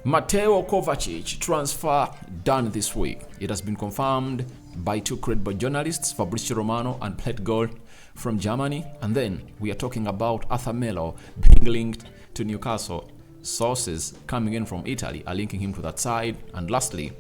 Mateo Kovacić transfer done this week. It has been confirmed by two credible journalists, Fabrizio Romano and Plate Gold from Germany. And then we are talking about Melo being linked to Newcastle. Sources coming in from Italy are linking him to that side. And lastly,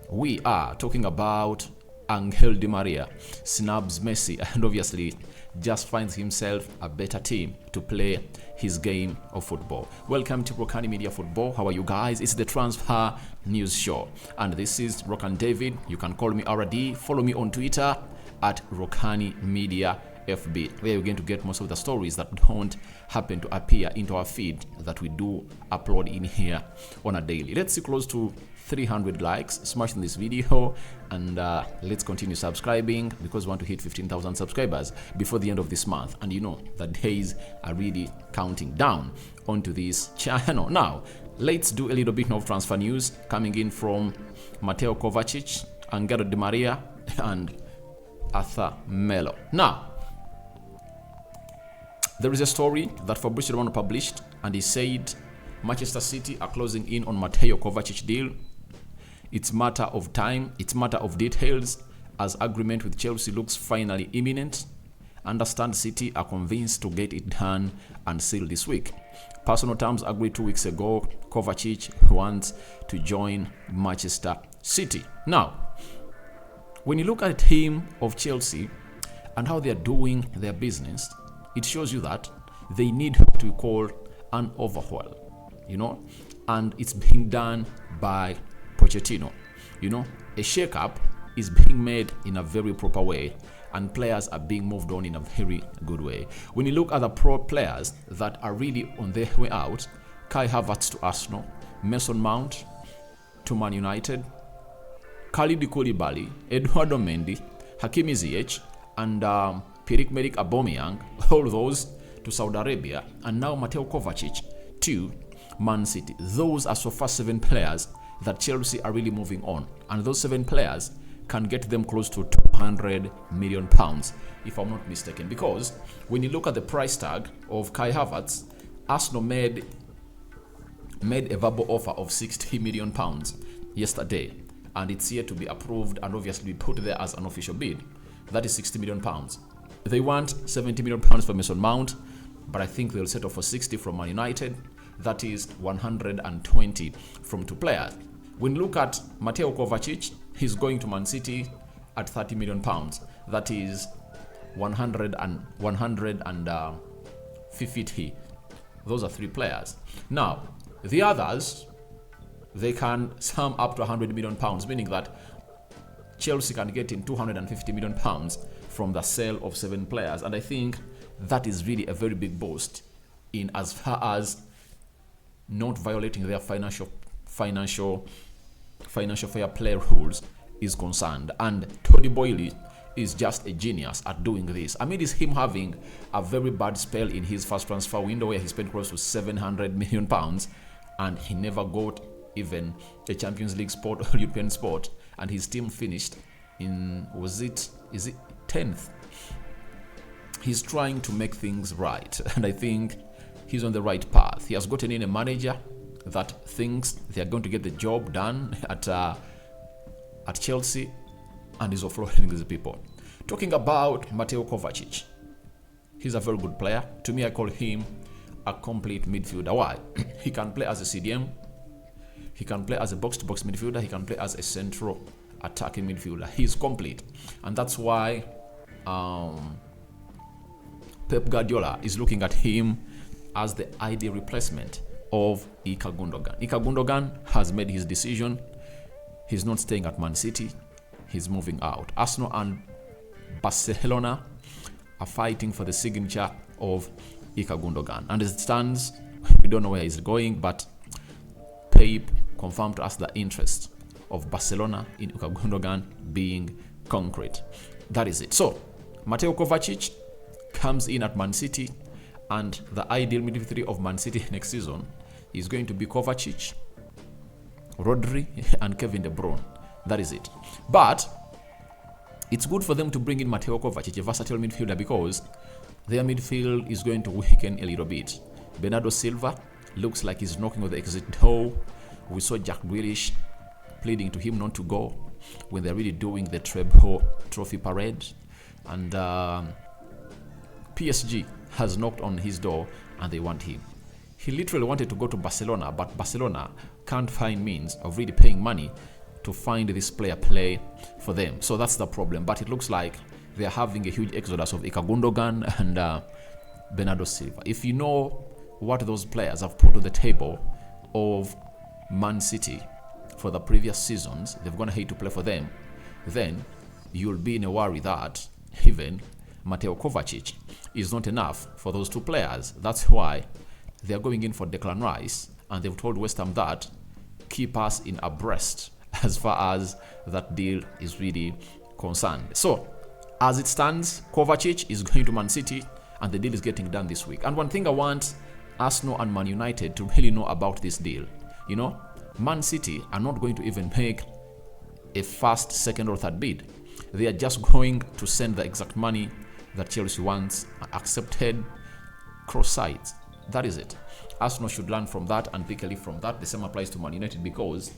we are talking about Angel Di Maria, Snubs Messi, and obviously just finds himself a better team to play his game of football. Welcome to Rokani Media Football. How are you guys? It's the Transfer News Show. And this is Rokani David. You can call me RD. Follow me on Twitter at Rokani Media FB, where you're going to get most of the stories that don't happen to appear into our feed that we do upload in here on a daily. Let's see close to 300 likes, smashing this video, and let's continue subscribing because we want to hit 15,000 subscribers before the end of this month. And you know the days are really counting down onto this channel. Now, let's do a little bit of transfer news coming in from Mateo Kovacić, Angel Di Maria, and Melo. Now, there is a story that Fabrizio Romano published, and he said Manchester City are closing in on Mateo Kovacić deal. It's matter of time, it's matter of details, as agreement with Chelsea looks finally imminent. Understand City are convinced to get it done and sealed this week. Personal terms agreed 2 weeks ago. Kovacić wants to join Manchester City. Now, when you look at the team of Chelsea and how they are doing their business, it shows you that they need what we call an overhaul, and it's being done by Pochettino. A shake-up is being made in a very proper way, and players are being moved on in a very good way. When you look at the pro players that are really on their way out, Kai Havertz to Arsenal, Mason Mount to Man United, Khalid Koulibaly, Eduardo Mendy, Hakimi Ziyech, and Pierre-Emerick Aubameyang, all those to Saudi Arabia, and now Mateo Kovacić to Man City. Those are so far 7 players that Chelsea are really moving on, and those 7 players can get them close to £200 million, if I'm not mistaken. Because when you look at the price tag of Kai Havertz, Arsenal made a verbal offer of £60 million yesterday, and it's yet to be approved and obviously put there as an official bid. That is £60 million. They want £70 million for Mason Mount, but I think they'll settle for 60 from Man United. That is 120 from 2 players. When you look at Mateo Kovacić, he's going to Man City at £30 million. That is 150. Those are 3 players. Now, the others, they can sum up to £100 million, meaning that Chelsea can get in £250 million from the sale of 7 players. And I think that is really a very big boost in as far as not violating their financial fair play rules is concerned. And Tony Boyle is just a genius at doing this. I mean, it's him having a very bad spell in his first transfer window where he spent close to £700 million and he never got even a Champions League spot or European spot, and his team finished in, is it 10th? He's trying to make things right, and I think he's on the right path. He has gotten in a manager that thinks they are going to get the job done at Chelsea, and is offloading these people. Talking about Mateo Kovacić, he's a very good player. To me, I call him a complete midfielder. Why? He can play as a CDM, he can play as a box-to-box midfielder, he can play as a central attacking midfielder. He's complete, and that's why Pep Guardiola is looking at him as the ideal replacement of Ilkay Gundogan. Ilkay Gundogan has made his decision. He's not staying at Man City. He's moving out. Arsenal and Barcelona are fighting for the signature of Ilkay Gundogan. And as it stands, we don't know where he's going, but Pep confirmed to us the interest of Barcelona in Ilkay Gundogan being concrete. That is it. So, Mateo Kovacić comes in at Man City, and the ideal midfield of Man City next season is going to be Kovacić, Rodri, and Kevin De Bruyne. That is it. But it's good for them to bring in Mateo Kovacić, a versatile midfielder, because their midfield is going to weaken a little bit. Bernardo Silva looks like he's knocking on the exit door. We saw Jack Grealish pleading to him not to go when they're really doing the treble trophy parade. And PSG has knocked on his door and they want him. He literally wanted to go to Barcelona, but Barcelona can't find means of really paying money to find this player play for them. So that's the problem. But it looks like they're having a huge exodus of Ilkay Gundogan and Bernardo Silva. If you know what those players have put to the table of Man City for the previous seasons, they're going to hate to play for them, then you'll be in a worry that even Mateo Kovacić is not enough for those two players. That's why they're going in for Declan Rice, and they've told West Ham that keep us in abreast as far as that deal is really concerned. So, as it stands, Kovacić is going to Man City, and the deal is getting done this week. And one thing I want Arsenal and Man United to really know about this deal, you know, Man City are not going to even make a first, second, or third bid. They are just going to send the exact money that Chelsea wants, accepted, cross sides. That is it. Arsenal should learn from that and pick a leaf from that. The same applies to Man United because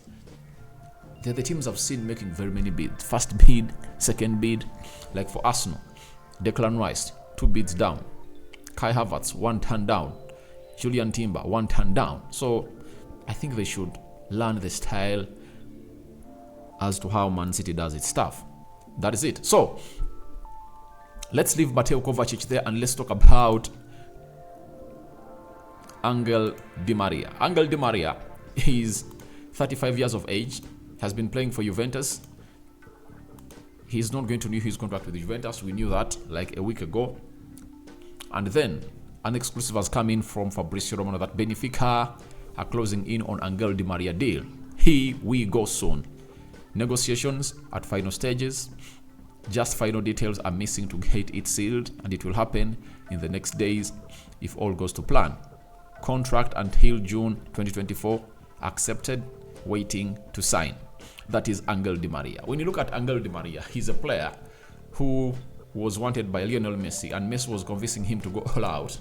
they're the teams I've seen making very many bids. First bid, second bid. Like for Arsenal, Declan Rice, 2 bids down. Kai Havertz, 1 turn down. Julian Timber, 1 turn down. So I think they should learn the style as to how Man City does its stuff. That is it. So let's leave Mateo Kovacić there and let's talk about Angel Di Maria. Angel Di Maria is 35 years of age, has been playing for Juventus. He's not going to renew his contract with Juventus. We knew that like a week ago. And then an exclusive has come in from Fabrizio Romano that Benfica are closing in on Angel Di Maria deal. He will go soon. Negotiations at final stages. Just final details are missing to get it sealed, and it will happen in the next days if all goes to plan. Contract until June 2024, accepted, waiting to sign. That is Angel Di Maria. When you look at Angel Di Maria, he's a player who was wanted by Lionel Messi, and Messi was convincing him to go all out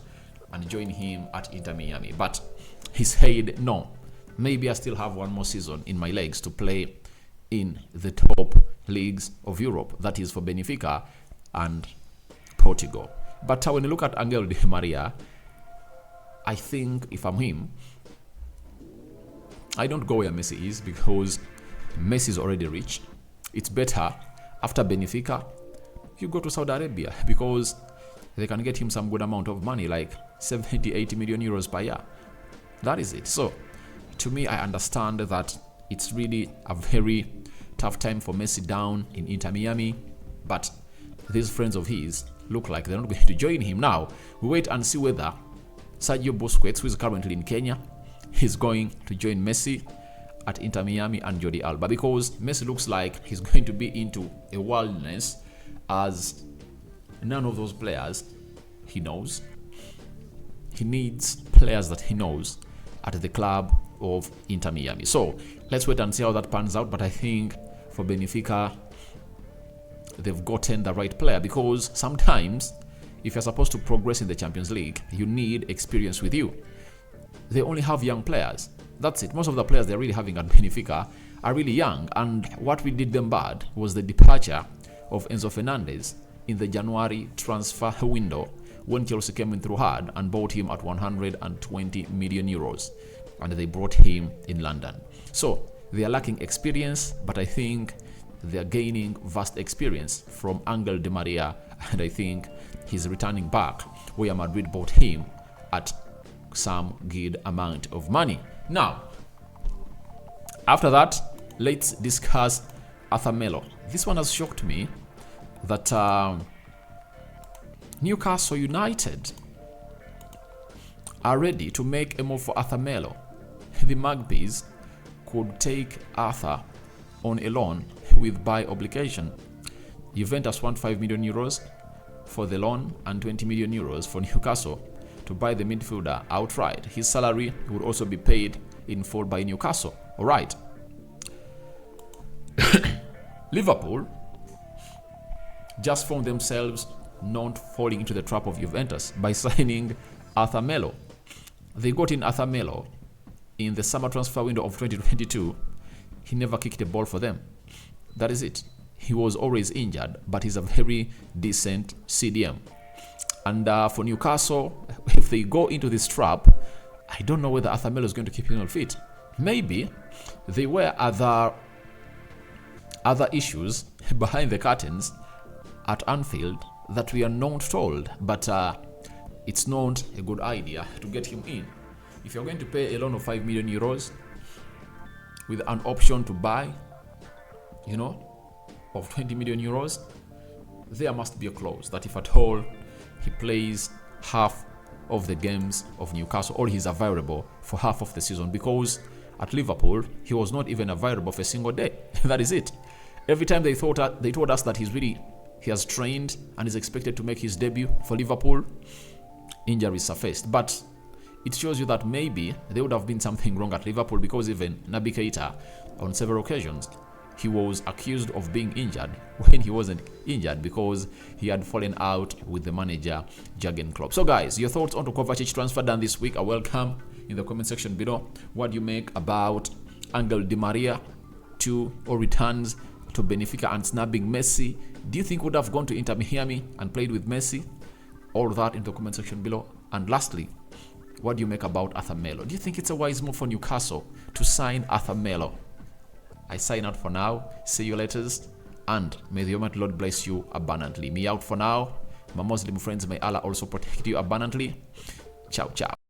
and join him at Inter Miami. But he said, no, maybe I still have one more season in my legs to play in the top leagues of Europe. That is for Benfica and Portugal. But when you look at Angel Di Maria, I think if I'm him, I don't go where Messi is because Messi is already rich. It's better after Benfica, you go to Saudi Arabia because they can get him some good amount of money, like 70-80 million euros per year. That is it. So to me, I understand that it's really a very tough time for Messi down in Inter Miami, but these friends of his look like they're not going to join him. Now, we wait and see whether Sergio Busquets, who is currently in Kenya, is going to join Messi at Inter Miami and Jordi Alba, because Messi looks like he's going to be into a wilderness as none of those players he knows. He needs players that he knows at the club of Inter Miami. So let's wait and see how that pans out. But I think for Benfica, they've gotten the right player, because sometimes if you're supposed to progress in the Champions League, you need experience with you. They only have young players. That's it. Most of the players they're really having at Benfica are really young. And what we did them bad was the departure of Enzo Fernandez in the January transfer window when Chelsea came in through hard and bought him at 120 million euros. And they brought him in London. So they are lacking experience, but I think they are gaining vast experience from Angel Di Maria, and I think he's returning back where Madrid bought him at some good amount of money. Now, after that, let's discuss Melo. This one has shocked me that Newcastle United are ready to make a move for Melo. The Magpies could take Arthur on a loan with buy obligation. Juventus want 5 million euros for the loan and 20 million euros for Newcastle to buy the midfielder outright. His salary would also be paid in full by Newcastle. All right. Liverpool just found themselves not falling into the trap of Juventus by signing Melo. They got in Melo in the summer transfer window of 2022, he never kicked a ball for them. That is it. He was always injured, but he's a very decent CDM. And for Newcastle, if they go into this trap, I don't know whether Arthur Melo is going to keep him on fit. Maybe there were other issues behind the curtains at Anfield that we are not told, but it's not a good idea to get him in. If you're going to pay a loan of 5 million euros with an option to buy, of 20 million euros, there must be a clause that if at all he plays half of the games of Newcastle, or he's available for half of the season, because at Liverpool he was not even available for a single day. That is it. Every time they told us that he has trained and is expected to make his debut for Liverpool, injuries surfaced. But it shows you that maybe there would have been something wrong at Liverpool, because even Naby Keita, on several occasions, he was accused of being injured when he wasn't injured, because he had fallen out with the manager Jurgen Klopp. So guys, your thoughts on the Kovacic transfer done this week are welcome in the comment section below. What do you make about Angel Di Maria returns to Benfica and snubbing Messi? Do you think would have gone to Inter Miami and played with Messi? All that in the comment section below. And lastly, what do you make about Arthur Melo? Do you think it's a wise move for Newcastle to sign Arthur Melo? I sign out for now. See you later. And may the Almighty Lord bless you abundantly. Me out for now. My Muslim friends, may Allah also protect you abundantly. Ciao, ciao.